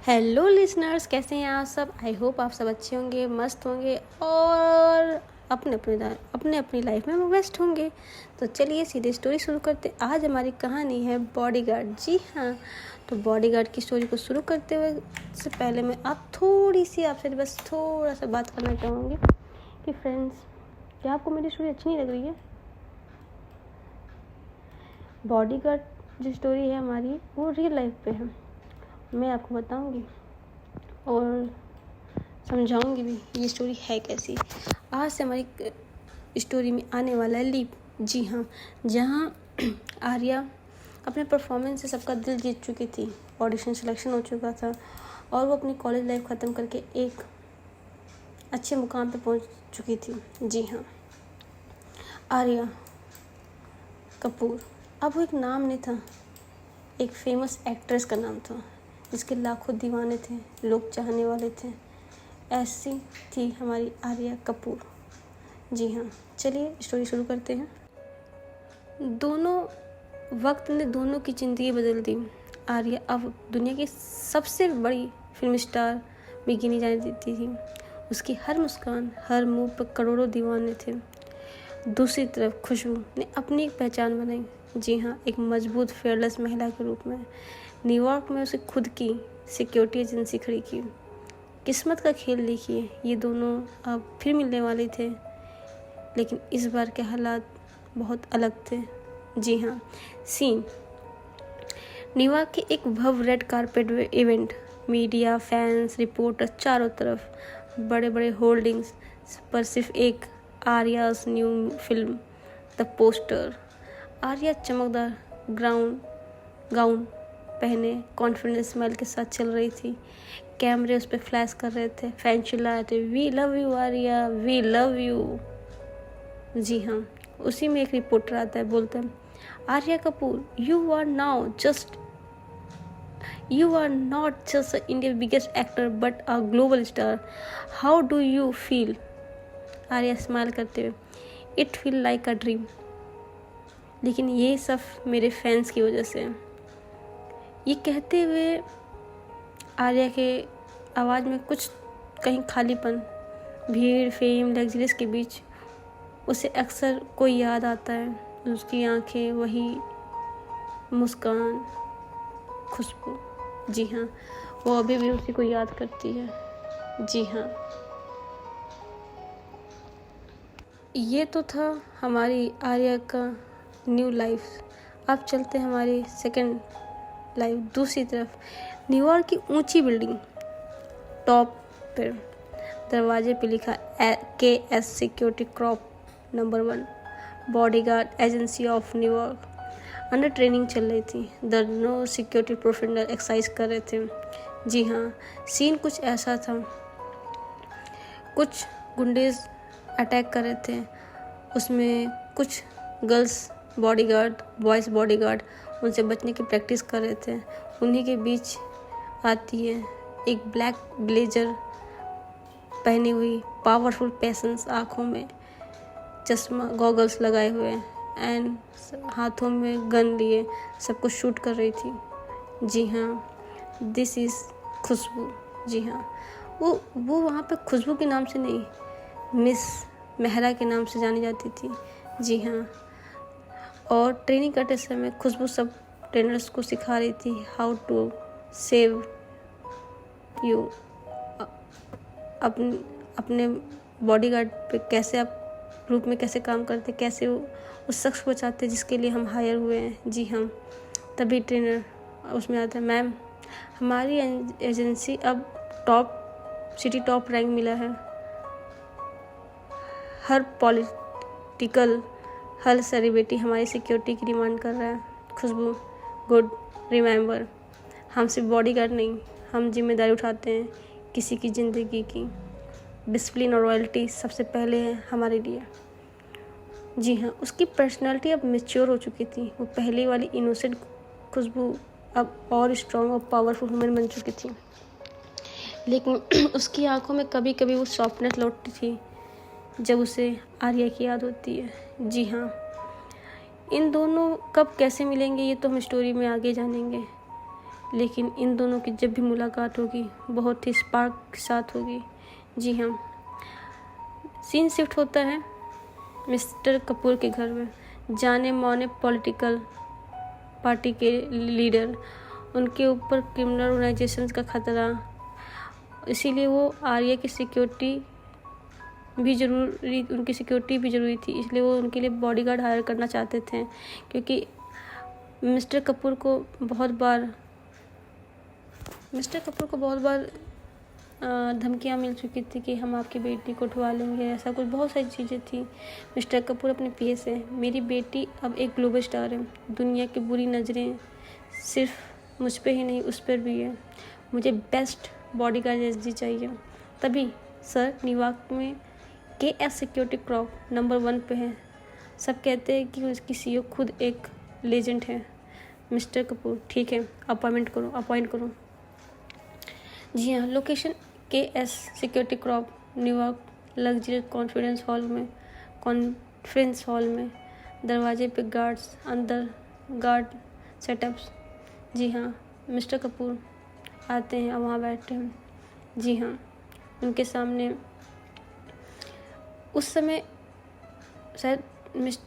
Hello listeners, कैसे हैं आप सब। आई होप आप सब अच्छे होंगे, मस्त होंगे और अपने अपनी लाइफ में व्यस्त होंगे। तो चलिए सीधे स्टोरी शुरू करते। आज हमारी कहानी है बॉडीगार्ड। जी हाँ, तो बॉडीगार्ड की स्टोरी को शुरू करते हुए से पहले मैं आपसे बस थोड़ा सा बात करना चाहूँगी कि फ्रेंड्स, क्या आपको मेरी स्टोरी अच्छी नहीं लग रही है? बॉडीगार्ड जो स्टोरी है हमारी, वो रियल लाइफ पे है। मैं आपको बताऊंगी और समझाऊंगी भी ये स्टोरी है कैसी। आज से हमारी स्टोरी में आने वाला है लीप। जी हाँ, जहाँ आर्या अपने परफॉर्मेंस से सबका दिल जीत चुकी थी, ऑडिशन सिलेक्शन हो चुका था और वो अपनी कॉलेज लाइफ ख़त्म करके एक अच्छे मुकाम पे पहुंच चुकी थी। जी हाँ, आर्या कपूर। अब वो एक नाम नहीं था, एक फेमस एक्ट्रेस का नाम था जिसके लाखों दीवाने थे, लोग चाहने वाले थे। ऐसी थी हमारी आर्या कपूर। जी हाँ, चलिए स्टोरी शुरू करते हैं। वक्त ने दोनों की ज़िंदगी बदल दी। आर्या अब दुनिया की सबसे बड़ी फिल्म स्टार भी गिनी जाने देती थी। उसकी हर मुस्कान, हर मुंह पर करोड़ों दीवाने थे। दूसरी तरफ खुशबू ने अपनी एक पहचान बनाई। जी हाँ, एक मजबूत फेयरलेस महिला के रूप में। न्यूयॉर्क में उसे खुद की सिक्योरिटी एजेंसी खड़ी की। किस्मत का खेल देखिए, ये दोनों अब फिर मिलने वाले थे, लेकिन इस बार के हालात बहुत अलग थे। जी हाँ, सीन न्यूयॉर्क के एक भव्य red carpet event. Media, fans, reporter चारों तरफ। बड़े बड़े होल्डिंग्स पर सिर्फ एक Arya's new film the poster. Arya चमकदार गाउन पहने कॉन्फिडेंस स्माइल के साथ चल रही थी। कैमरे उस पर फ्लैश कर रहे थे, फैन चिल्ला रहे थे, we love you Arya, we love you. जी हाँ, उसी में एक रिपोर्टर आता है, बोलता है, Arya Kapoor, you are not just India biggest actor but a global star. How do you feel? Arya smile करते हुए, it feel like a dream, लेकिन ये सब मेरे फैंस की वजह से। ये कहते हुए आर्या के आवाज़ में कुछ कहीं खालीपन। भीड़, फेम, लग्जरीज के बीच उसे अक्सर कोई याद आता है। उसकी आंखें, वही मुस्कान, खुशबू। जी हाँ, वो अभी भी उसी को याद करती है। जी हाँ, ये तो था हमारी आर्या का न्यू लाइफ। अब चलते हैं हमारी सेकंड लाइफ। दूसरी तरफ न्यूयॉर्क की ऊंची बिल्डिंग, टॉप पर दरवाजे पे लिखा KS security corp number 1 bodyguard agency of New York. Under training चल रही थी। The no security professional exercise कर रहे थे। जी हाँ, सीन कुछ ऐसा था, कुछ गुंडेज अटैक कर रहे थे। उसमें कुछ गर्ल्स बॉडीगार्ड, बॉयज़ बॉडीगार्ड उनसे बचने की प्रैक्टिस कर रहे थे। उन्हीं के बीच आती है एक ब्लैक ब्लेजर पहनी हुई पावरफुल पेशेंस, आँखों में चश्मा, गॉगल्स लगाए हुए एंड हाथों में गन लिए सबको शूट कर रही थी। जी हाँ, दिस इज़ खुशबू। जी हाँ, वो वहाँ पे खुशबू के नाम से नहीं, मिस मेहरा के नाम से जानी जाती थी। जी हाँ, और ट्रेनिंग करते समय खुशबू सब ट्रेनर्स को सिखा रही थी हाउ टू सेव यू। अपने बॉडीगार्ड पे कैसे आप ग्रुप में कैसे काम करते, कैसे उस शख्स को बचाते जिसके लिए हम हायर हुए हैं। जी हाँ, तभी ट्रेनर उसमें आता है, मैम हमारी एजेंसी अब सिटी टॉप रैंक मिला है। हर पॉलिटिकल हर सेलिब्रिटी हमारी सिक्योरिटी की डिमांड कर रहा है। खुशबू, गुड, रिमेंबर, हम सिर्फ बॉडीगार्ड नहीं, हम जिम्मेदारी उठाते हैं किसी की ज़िंदगी की। डिसिप्लिन और रॉयल्टी सबसे पहले है हमारे लिए। जी हाँ, उसकी पर्सनालिटी अब मैच्योर हो चुकी थी। वो पहले वाली इनोसेंट खुशबू अब और स्ट्रॉन्ग और पावरफुल वुमन बन चुकी थी, लेकिन उसकी आंखों में कभी कभी वो सॉफ्टनेस लौटती थी जब उसे आर्या की याद होती है। जी हाँ, इन दोनों कब कैसे मिलेंगे ये तो हम स्टोरी में आगे जानेंगे, लेकिन इन दोनों की जब भी मुलाकात होगी बहुत ही स्पार्क के साथ होगी। जी हाँ, सीन शिफ्ट होता है मिस्टर कपूर के घर में। जाने माने पॉलिटिकल पार्टी के लीडर, उनके ऊपर क्रिमिनल ऑर्गेनाइजेशंस का खतरा, इसीलिए वो आर्या की सिक्योरिटी भी ज़रूरी थी, इसलिए वो उनके लिए बॉडीगार्ड हायर करना चाहते थे, क्योंकि मिस्टर कपूर को बहुत बार धमकियाँ मिल चुकी थी कि हम आपकी बेटी को उठवा लेंगे, ऐसा कुछ बहुत सारी चीज़ें थी। मिस्टर कपूर अपने पीए से, मेरी बेटी अब एक ग्लोबल स्टार है, दुनिया की बुरी नज़रें सिर्फ मुझ पे ही नहीं उस पर भी है, मुझे बेस्ट बॉडीगार्ड एसडी चाहिए। तभी सर न्यूयॉर्क में KS सिक्योरिटी क्रॉप नंबर 1 पे है, सब कहते हैं कि उसकी CEO खुद एक लेजेंड है। मिस्टर कपूर, ठीक है, अपॉइंट करो। जी हाँ, location KS security crop New York, luxury conference hall में, दरवाजे पे गार्ड्स, अंदर गार्ड सेटअप्स। जी हाँ, मिस्टर कपूर आते हैं और वहाँ बैठते हैं। जी हाँ, उनके सामने उस समय शायद मिस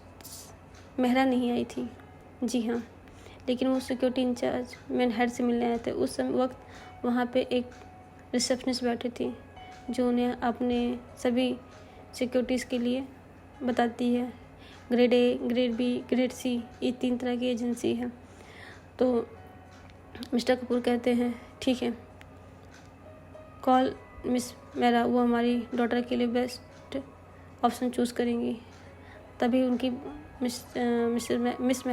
मेहरा नहीं आई थी। जी हाँ, लेकिन वो सिक्योरिटी इंचार्ज मेन हेड से मिलने आए थे। उस समय वक्त वहाँ पे एक रिसेप्शनिस्ट बैठी थी जो उन्हें अपने सभी सिक्योरिटीज़ के लिए बताती है। Grade A, grade B, grade C, ये 3 तरह की एजेंसी है। तो मिस्टर कपूर कहते हैं ठीक है, कॉल मिस मेहरा, वो हमारी डॉटर के लिए बेस्ट ऑप्शन चूज़ करेंगी। तभी उनकी मिस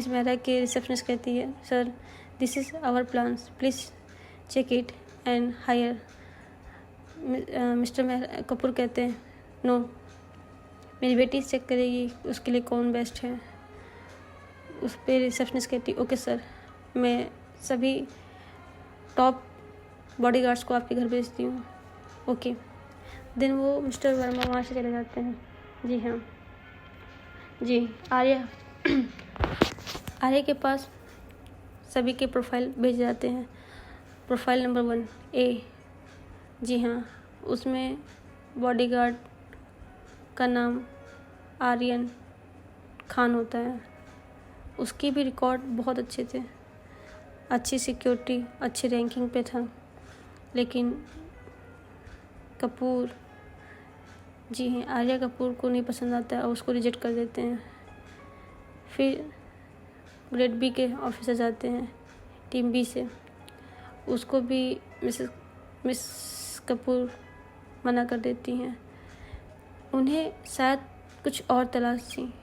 मेहरा के रिसेप्शनिस्ट कहती है, sir this is our plans, please check it and hire. Mister Kapoor कहते हैं नो, मेरी बेटी चेक करेगी उसके लिए कौन बेस्ट है। उस पर रिसेप्शनिस्ट कहती ओके सर, मैं सभी टॉप बॉडीगार्ड्स को आपके घर भेजती हूँ। ओके, दिन वो मिस्टर वर्मा वहाँ से चले जाते हैं। जी हाँ, जी आर्या के पास सभी के प्रोफाइल भेजे जाते हैं। Profile number 1 A। जी हाँ, उसमें बॉडीगार्ड का नाम आर्यन खान होता है। उसकी भी रिकॉर्ड बहुत अच्छे थे, अच्छी सिक्योरिटी, अच्छी रैंकिंग पे था। लेकिन कपूर, जी हाँ, आर्या कपूर को नहीं पसंद आता और उसको रिजेक्ट कर देते हैं। फिर ग्रेड B के ऑफिसर जाते हैं टीम B से, उसको भी मिस कपूर मना कर देती हैं। उन्हें शायद कुछ और तलाश थी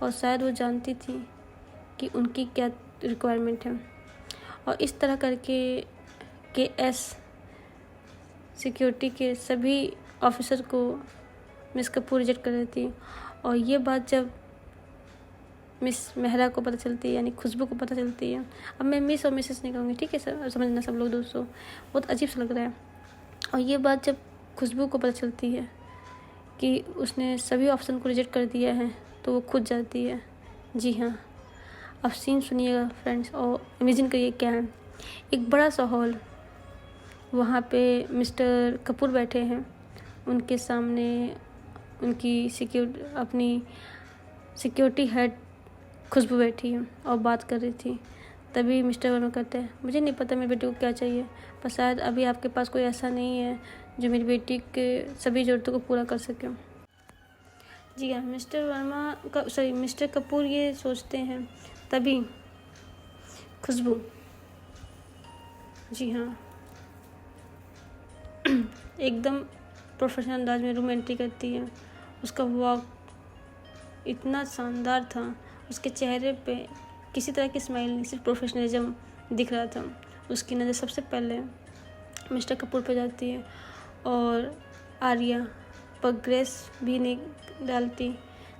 और शायद वो जानती थी कि उनकी क्या रिक्वायरमेंट है, और इस तरह करके KS सिक्योरिटी के सभी ऑफिसर को मिस कपूर रिजेक्ट कर देती। और ये बात जब मिस मेहरा को पता चलती है, यानी खुशबू को पता चलती है, अब मैं मिस और मिसेस नहीं कहूँगी, ठीक है सर, समझना सब लोग दोस्तों, बहुत अजीब सा लग रहा है। और ये बात जब खुशबू को पता चलती है कि उसने सभी ऑप्शन को रिजेक्ट कर दिया है, तो वो खुद जाती है। जी हाँ, अब सीन सुनिएगा फ्रेंड्स और इमेजिन करिए क्या है। एक बड़ा सा हॉल, वहाँ पे मिस्टर कपूर बैठे हैं, उनके सामने उनकी अपनी सिक्योरिटी हेड खुशबू बैठी है और बात कर रही थी। तभी मिस्टर वर्मा कहते हैं मुझे नहीं पता मेरी बेटी को क्या चाहिए, पर शायद अभी आपके पास कोई ऐसा नहीं है जो मेरी बेटी के सभी ज़रूरतों को पूरा कर सके। जी हाँ, मिस्टर कपूर ये सोचते हैं। तभी खुशबू, जी हाँ, एकदम प्रोफेशनल अंदाज में रूम एंट्री करती है। उसका वॉक इतना शानदार था, उसके चेहरे पे किसी तरह की स्माइल नहीं, सिर्फ प्रोफेशनलिज्म दिख रहा था। उसकी नज़र सबसे पहले मिस्टर कपूर पे जाती है और आर्या पर ग्रेस भी नहीं डालती।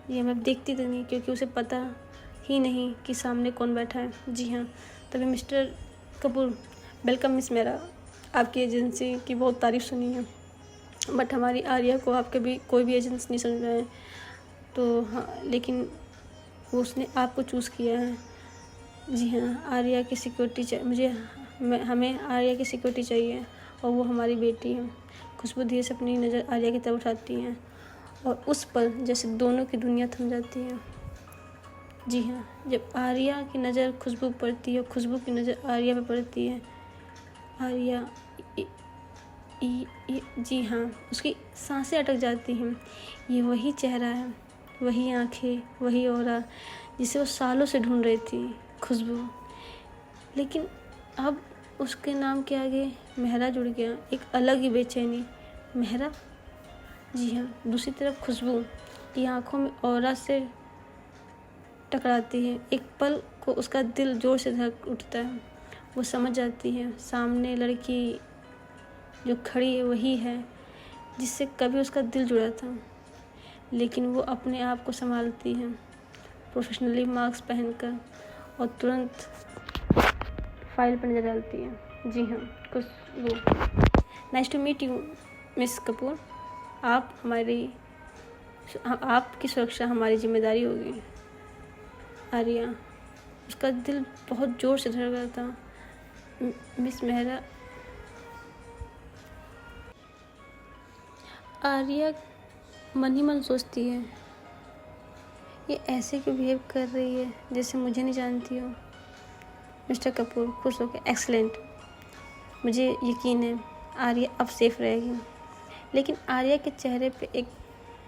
ये मैं देखती तो नहीं, क्योंकि उसे पता ही नहीं कि सामने कौन बैठा है। जी हाँ, तभी mister Kapoor, welcome miss Mehra, आपकी एजेंसी की बहुत तारीफ़ सुनी है, बट हमारी आर्या को आपके भी कोई भी एजेंसी नहीं समझ रहे हैं, तो हाँ, लेकिन वो उसने आपको चूज़ किया है, जी हाँ, आर्या की सिक्योरिटी हमें आर्या की सिक्योरिटी चाहिए और वो हमारी बेटी है। खुशबू धीरे से अपनी नज़र आर्या की तरफ उठाती हैं और उस पल जैसे दोनों की दुनिया थम जाती है। जी हाँ, जब आर्या की नज़र खुशबू पर पड़ती है और खुशबू की नज़र आर्या पर पड़ती है, आर्या जी हाँ, उसकी सांसें अटक जाती हैं। ये वही चेहरा है, वही आँखें, वही ऑरा जिसे वो सालों से ढूंढ रही थी, खुशबू। लेकिन अब उसके नाम के आगे मेहरा जुड़ गया, एक अलग ही बेचैनी। मेहरा? जी हाँ, दूसरी तरफ खुशबू की आँखों में ऑरा से टकराती है। एक पल को उसका दिल जोर से धड़क उठता है। वो समझ जाती है सामने लड़की जो खड़ी है वही है जिससे कभी उसका दिल जुड़ा था। लेकिन वो अपने आप को संभालती है, प्रोफेशनली मास्क पहनकर, और तुरंत फाइल पर नजर डालती है। जी हाँ, कुछ वो nice to meet you miss Kapoor. आपकी सुरक्षा हमारी जिम्मेदारी होगी। आर्या, उसका दिल बहुत ज़ोर से धड़क रहा था। मिस मेहरा। आर्या मन ही मन सोचती है, ये ऐसे क्यों बिहेव कर रही है जैसे मुझे नहीं जानती हो। मिस्टर कपूर खुश होकर, एक्सलेंट, मुझे यकीन है आर्या अब सेफ रहेगी। लेकिन आर्या के चेहरे पे एक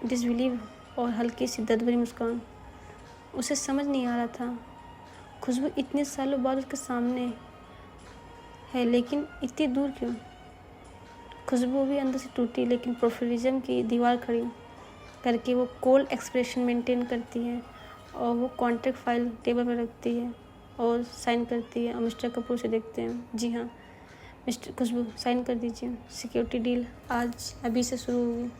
डिसबिलीव और हल्की सी दर्द भरी मुस्कान। उसे समझ नहीं आ रहा था, खुशबू इतने सालों बाद उसके सामने है लेकिन इतनी दूर क्यों। खुशबू भी अंदर से टूटी, लेकिन प्रोफेशनलिज्म की दीवार खड़ी करके वो कोल्ड एक्सप्रेशन मेंटेन करती है और वो कॉन्ट्रैक्ट फाइल टेबल पर रखती है और साइन करती है और मिस्टर कपूर से देखते हैं। जी हाँ मिस्टर खुशबू, साइन कर दीजिए, सिक्योरिटी डील आज अभी से शुरू होगी।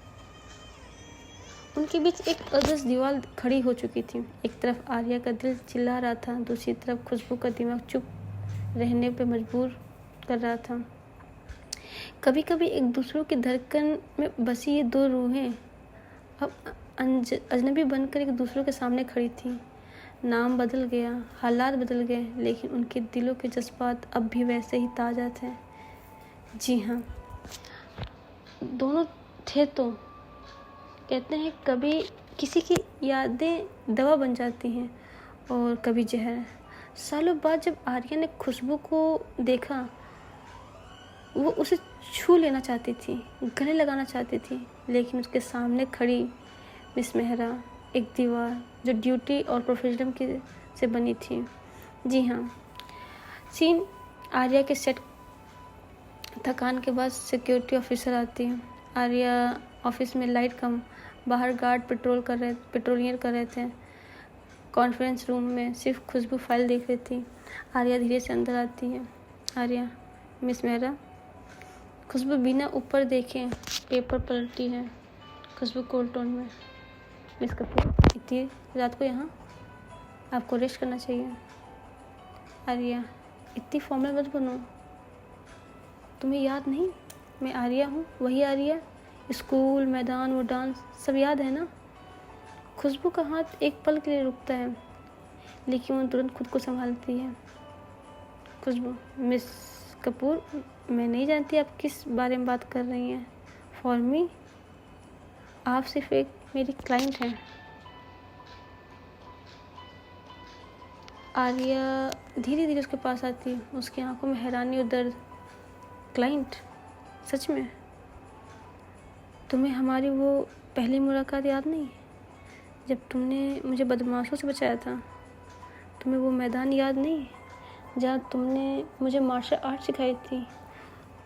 उनके बीच एक अदृश्य दीवार खड़ी हो चुकी थी। एक तरफ आर्या का दिल चिल्ला रहा था, दूसरी तरफ खुशबू का दिमाग चुप रहने पर मजबूर कर रहा था। कभी कभी एक दूसरों की धड़कन में बसी ये दो रूहें अब अजनबी बनकर एक दूसरों के सामने खड़ी थी। नाम बदल गया, हालात बदल गए, लेकिन उनके दिलों के जज्बात अब भी वैसे ही ताज़ा थे। जी हाँ, दोनों थे तो कहते हैं कभी किसी की यादें दवा बन जाती हैं और कभी जहर। सालों बाद जब आर्या ने खुशबू को देखा, वो उसे छू लेना चाहती थी, गले लगाना चाहती थी, लेकिन उसके सामने खड़ी मिस मेहरा एक दीवार जो ड्यूटी और प्रोफेशनल की से बनी थी। जी हाँ, सीन आर्या के सेट। थकान के बाद सिक्योरिटी ऑफिसर आती है। आर्या ऑफिस में लाइट कम, बाहर गार्ड पेट्रोलियर कर रहे थे। कॉन्फ्रेंस रूम में सिर्फ खुशबू फाइल देख रही थी। आर्या धीरे से अंदर आती है। आर्या, मिस मेहरा। खुशबू बिना ऊपर देखे पेपर पलटती है। खुशबू कोल्ड टोन में, मिस कपूर, इतनी रात को यहाँ, आपको रेस्ट करना चाहिए। आर्या, इतनी फॉर्मल मत बनो, तुम्हें याद नहीं मैं आर्या हूँ, वही आर्या। स्कूल, मैदान, वो डांस सब याद है ना। खुशबू का हाथ एक पल के लिए रुकता है, लेकिन वो तुरंत खुद को संभालती है। खुशबू, मिस कपूर, मैं नहीं जानती आप किस बारे में बात कर रही हैं। फॉर मी, आप सिर्फ एक मेरी क्लाइंट हैं। आर्या धीरे धीरे उसके पास आती है, उसकी आंखों में हैरानी और दर्द। क्लाइंट? सच में? तुम्हें हमारी वो पहली मुलाकात याद नहीं, जब तुमने मुझे बदमाशों से बचाया था? तुम्हें वो मैदान याद नहीं जहाँ तुमने मुझे मार्शल आर्ट सिखाई थी?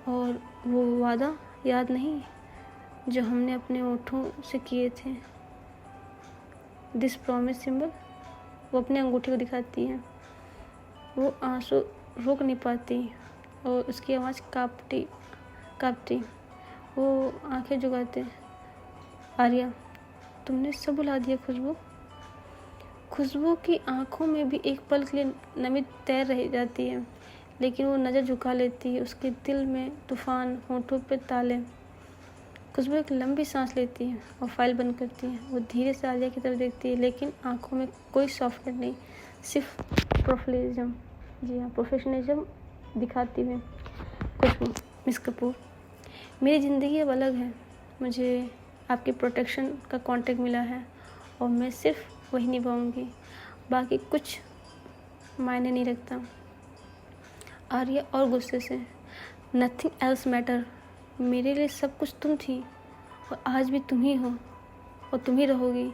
और वो वादा याद नहीं जो हमने अपने होठों से किए थे? This promise symbol. वो अपने अंगूठे को दिखाती है। वो आंसू रोक नहीं पाती और उसकी आवाज़ कांपती। वो आंखें झुकाते। आर्या, तुमने सब भुला दिया खुशबू। खुशबू की आंखों में भी एक पल के लिए नमी तैर रह जाती है, लेकिन वो नज़र झुका लेती है। उसके दिल में तूफान, होठों पे ताले। खुशबू एक लंबी सांस लेती है और फाइल बंद करती है। वो धीरे से आर्या की तरफ देखती है, लेकिन आंखों में कोई सॉफ्टनेस नहीं, सिर्फ प्रोफेशनलिज्म, जी हाँ प्रोफेशनलिज्म दिखाती हुई खुशबू मिस कपूर। मेरी ज़िंदगी अब अलग है, मुझे आपके प्रोटेक्शन का कॉन्ट्रैक्ट मिला है और मैं सिर्फ वही निभाऊंगी, बाकी कुछ मायने नहीं रखता। आर्या और गुस्से से, नथिंग एल्स मैटर, मेरे लिए सब कुछ तुम थी और आज भी तुम ही हो और तुम ही रहोगी,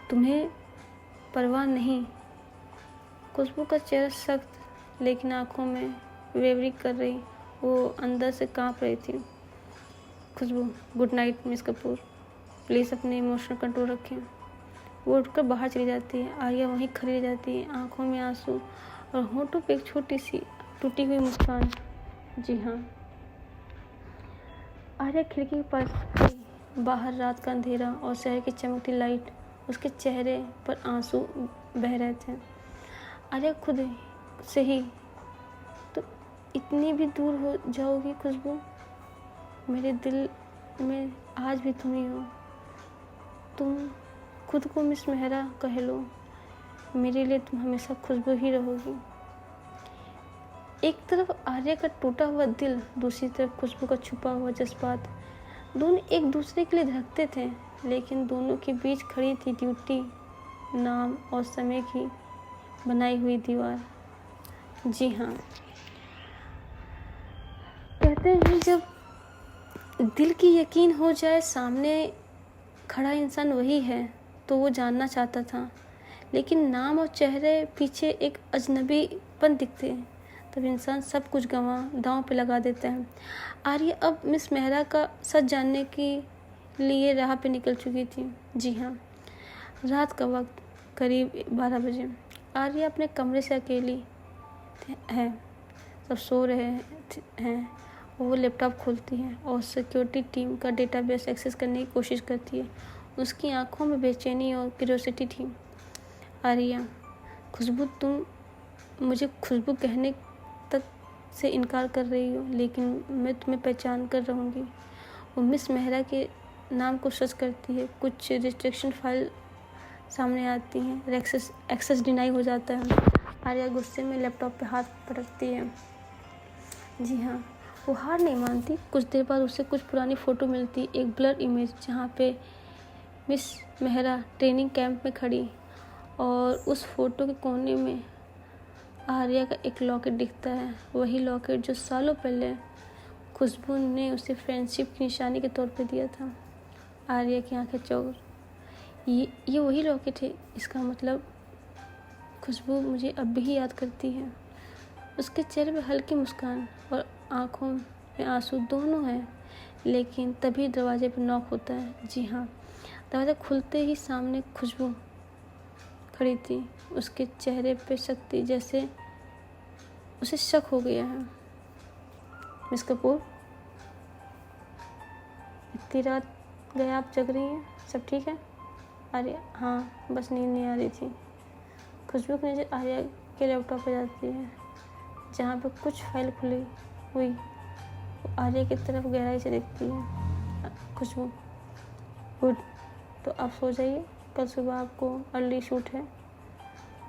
तुम्हें परवाह नहीं। खुशबू का चेहरा सख्त लेकिन आंखों में वेवरिंग कर रही, वो अंदर से कांप रही थी। Khushboo, good night miss Kapoor, please अपने इमोशनल कंट्रोल रखें। वो उठकर बाहर चली जाती है। आर्या वहीं खड़ी रह जाती है, आंखों में आंसू और होंठों पे एक छोटी सी टूटी हुई मुस्कान। जी हाँ, आर्या खिड़की के पास गई। बाहर रात का अंधेरा और शहर की चमकती लाइट, उसके चेहरे पर आंसू बह रहे थे। आर्या खुद से ही, तो इतनी भी दूर हो जाओगी खुशबू, मेरे दिल में आज भी तुम ही हो। तुम खुद को मिस मेहरा कह लो, मेरे लिए तुम हमेशा खुशबू ही रहोगी। एक तरफ आर्या का टूटा हुआ दिल, दूसरी तरफ खुशबू का छुपा हुआ जज्बात। दोनों एक दूसरे के लिए धड़कते थे, लेकिन दोनों के बीच खड़ी थी ड्यूटी, नाम और समय की बनाई हुई दीवार। जी हाँ, कहते हैं जब दिल की यकीन हो जाए सामने खड़ा इंसान वही है, तो वो जानना चाहता था, लेकिन नाम और चेहरे पीछे एक अजनबीपन दिखते हैं, तब इंसान सब कुछ गंवा दांव पे लगा देता है। आर्या अब मिस मेहरा का सच जानने के लिए राह पे निकल चुकी थी। जी हाँ, रात का वक्त करीब 12 बजे। आर्या अपने कमरे से अकेली है, सब सो रहे हैं। वो लैपटॉप खोलती है और सिक्योरिटी टीम का डेटाबेस एक्सेस करने की कोशिश करती है। उसकी आंखों में बेचैनी और क्यूरियोसिटी थी। आर्या, खुशबू, तुम मुझे खुशबू कहने तक से इनकार कर रही हो, लेकिन मैं तुम्हें पहचान कर रहूँगी। वो मिस मेहरा के नाम को सर्च करती है, कुछ रिस्ट्रिक्शन फाइल सामने आती हैं, एक्सेस डिनाई हो जाता है। आर्या गुस्से में लैपटॉप पे हाथ पटकती है। जी हाँ, वो हार नहीं मानती। कुछ देर बाद उसे कुछ पुरानी फ़ोटो मिलती, एक ब्लर इमेज जहाँ पे मिस मेहरा ट्रेनिंग कैंप में खड़ी, और उस फोटो के कोने में आर्या का एक लॉकेट दिखता है, वही लॉकेट जो सालों पहले खुशबू ने उसे फ्रेंडशिप की निशानी के तौर पे दिया था। आर्या की आंखें चौड़, ये वही लॉकेट है, इसका मतलब खुशबू मुझे अब भी याद करती है। उसके चेहरे पे हल्की मुस्कान और आंखों में आंसू दोनों हैं। लेकिन तभी दरवाजे पर नॉक होता है। जी हाँ, दरवाज़ा खुलते ही सामने खुशबू खड़ी थी, उसके चेहरे पे शक थी, जैसे उसे शक हो गया है। मिस कपूर, इतनी रात गए आप जग रही हैं, सब ठीक है? अरे हाँ, बस नींद नहीं आ रही थी। खुशबू की नज़र आर्या के लैपटॉप पर जाती है, जहाँ पे कुछ फाइल खुली हुई। वो आर्या की तरफ गहराई से देखती है। खुशबू, गुड, तो आप सो जाइए, कल सुबह आपको अर्ली शूट है।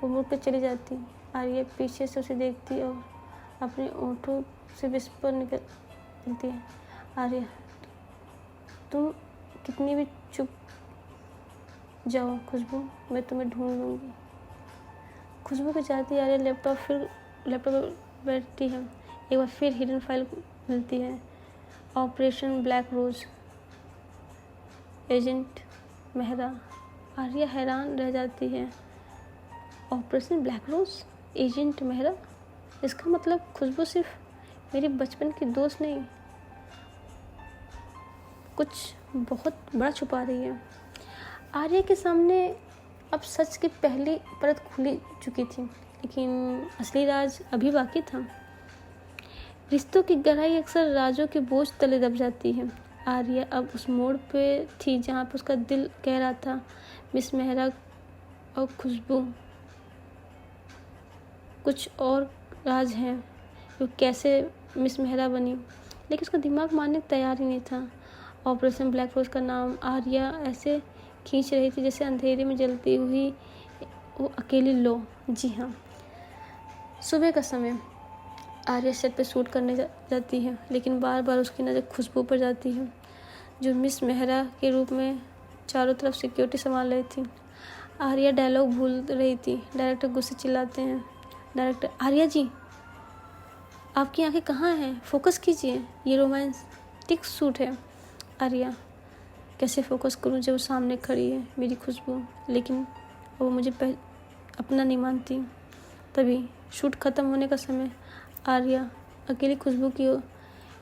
वो मुड़ कर चली जाती। आर्या पीछे से उसे देखती और अपने ओंठों से विस्पर निकलती है, आर्या, तुम कितनी भी चुप जाओ खुशबू, मैं तुम्हें ढूंढ लूँगी। खुशबू के जाती आर्या लैपटॉप पर बैठती है। एक बार फिर हिडन फाइल मिलती है, operation black rose, agent Mehra. Arya हैरान रह जाती है, operation black rose, agent Mehra, इसका मतलब खुशबू सिर्फ मेरी बचपन की दोस्त नहीं, कुछ बहुत बड़ा छुपा रही है। आर्या के सामने अब सच की पहली परत खुली चुकी थी, लेकिन असली राज अभी बाकी था। रिश्तों की गहराई अक्सर राजों के बोझ तले दब जाती है। आर्या अब उस मोड़ पे थी जहाँ पे उसका दिल कह रहा था, मिस मेहरा और खुशबू कुछ और राज हैं, वो कैसे मिस मेहरा बनी, लेकिन उसका दिमाग मानने को तैयार ही नहीं था। ऑपरेशन ब्लैक रोज का नाम आर्या ऐसे खींच रही थी जैसे अंधेरे में जलती हुई वो अकेली लो। जी हाँ, सुबह का समय आर्या सेट पे शूट करने जाती है, लेकिन बार बार उसकी नज़र खुशबू पर जाती है, जो मिस मेहरा के रूप में चारों तरफ सिक्योरिटी संभाल रही थी। आर्या डायलॉग भूल रही थी। डायरेक्टर गुस्से चिल्लाते हैं, डायरेक्टर, आर्या जी आपकी आंखें कहाँ हैं, फोकस कीजिए, ये रोमांटिक शूट है। आर्या, कैसे फोकस करूं जब वो सामने खड़ी है मेरी खुशबू, लेकिन वो मुझे अपना नहीं मानती। तभी शूट ख़त्म होने का समय आर्या अकेली खुशबू की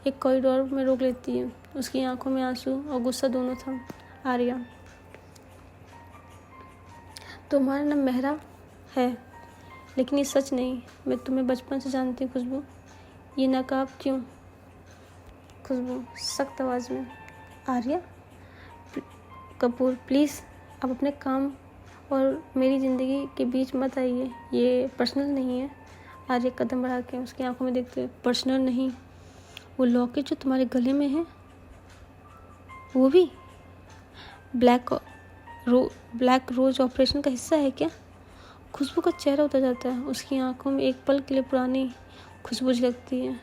एक कॉरिडोर में रोक लेती है। उसकी आंखों में आंसू और गुस्सा दोनों था। आर्या, तुम्हारा नाम मेहरा है, लेकिन ये सच नहीं। मैं तुम्हें बचपन से जानती हूँ खुशबू। ये नकाब क्यों? खुशबू सख्त आवाज़ में, आर्या कपूर प्लीज़ आप अपने काम और मेरी ज़िंदगी के बीच मत आइए, ये पर्सनल नहीं है। आर्या कदम बढ़ा के उसकी आंखों में देखते हुए, पर्सनल नहीं? वो लॉकेट जो तुम्हारे गले में है, वो भी ब्लैक रोज ऑपरेशन का हिस्सा है क्या? खुशबू का चेहरा उतर जाता है। उसकी आंखों में एक पल के लिए पुरानी खुशबू झलकती है।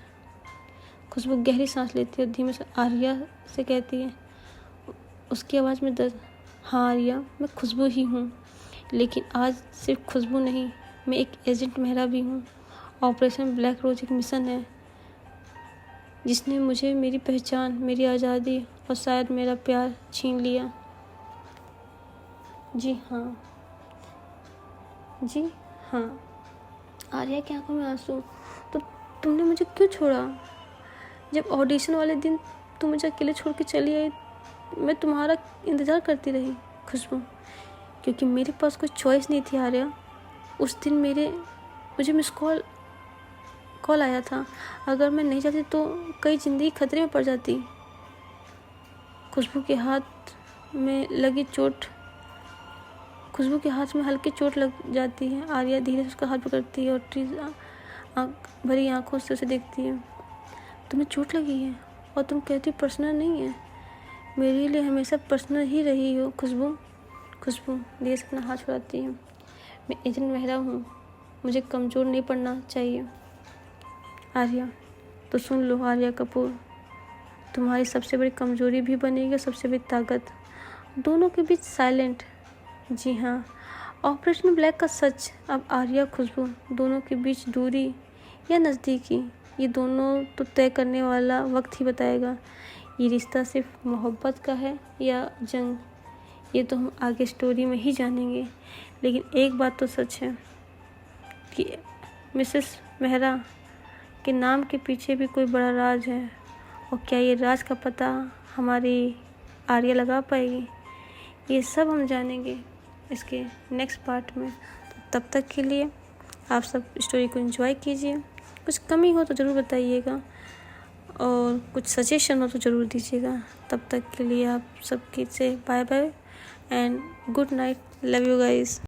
खुशबू गहरी सांस लेती है, धीमे से आर्या से कहती है, उसकी आवाज़ में दर्द, हाँ आर्या, मैं खुशबू ही हूँ, लेकिन आज सिर्फ खुशबू नहीं, मैं एक एजेंट मेहरा भी हूँ। ऑपरेशन ब्लैक रोज एक मिशन है जिसने मुझे मेरी पहचान, मेरी आज़ादी और शायद मेरा प्यार छीन लिया। जी हाँ, जी हाँ। आर्या की आंखों में आंसू, तो तुमने मुझे क्यों छोड़ा? जब ऑडिशन वाले दिन तुम मुझे अकेले छोड़ के चली आई, मैं तुम्हारा इंतज़ार करती रही। खुशबू, क्योंकि मेरे पास कोई चॉइस नहीं थी आर्या। उस दिन मुझे मिस कॉल आया था। अगर मैं नहीं जाती तो कई ज़िंदगी खतरे में पड़ जाती। खुशबू के हाथ में हल्की चोट लग जाती है। आर्या धीरे से उसका हाथ पकड़ती है और भरी आंखों से उसे देखती है। तुम्हें चोट लगी है और तुम कहती हो पर्सनल नहीं है? मेरे लिए हमेशा पर्सनल ही रही हो खुशबू। खुशबू धीरे से अपना हाथ छुड़ाती है। मैं एजेंट मेहरा हूँ, मुझे कमज़ोर नहीं पड़ना चाहिए। आर्या, तो सुन लो आर्या कपूर, तुम्हारी सबसे बड़ी कमज़ोरी भी बनेगी और सबसे बड़ी ताकत, दोनों के बीच साइलेंट। जी हाँ, ऑपरेशन ब्लैक का सच। अब आर्या खुशबू दोनों के बीच दूरी या नज़दीकी, ये दोनों तो तय करने वाला वक्त ही बताएगा। ये रिश्ता सिर्फ मोहब्बत का है या जंग, ये तो हम आगे स्टोरी में ही जानेंगे। लेकिन एक बात तो सच है कि मिसेस मेहरा के नाम के पीछे भी कोई बड़ा राज है, और क्या ये राज का पता हमारी आर्या लगा पाएगी? ये सब हम जानेंगे इसके नेक्स्ट पार्ट में। तो तब तक के लिए आप सब स्टोरी को एंजॉय कीजिए। कुछ कमी हो तो ज़रूर बताइएगा और कुछ सजेशन हो तो ज़रूर दीजिएगा। तब तक के लिए आप सबके से bye bye and good night. Love you guys.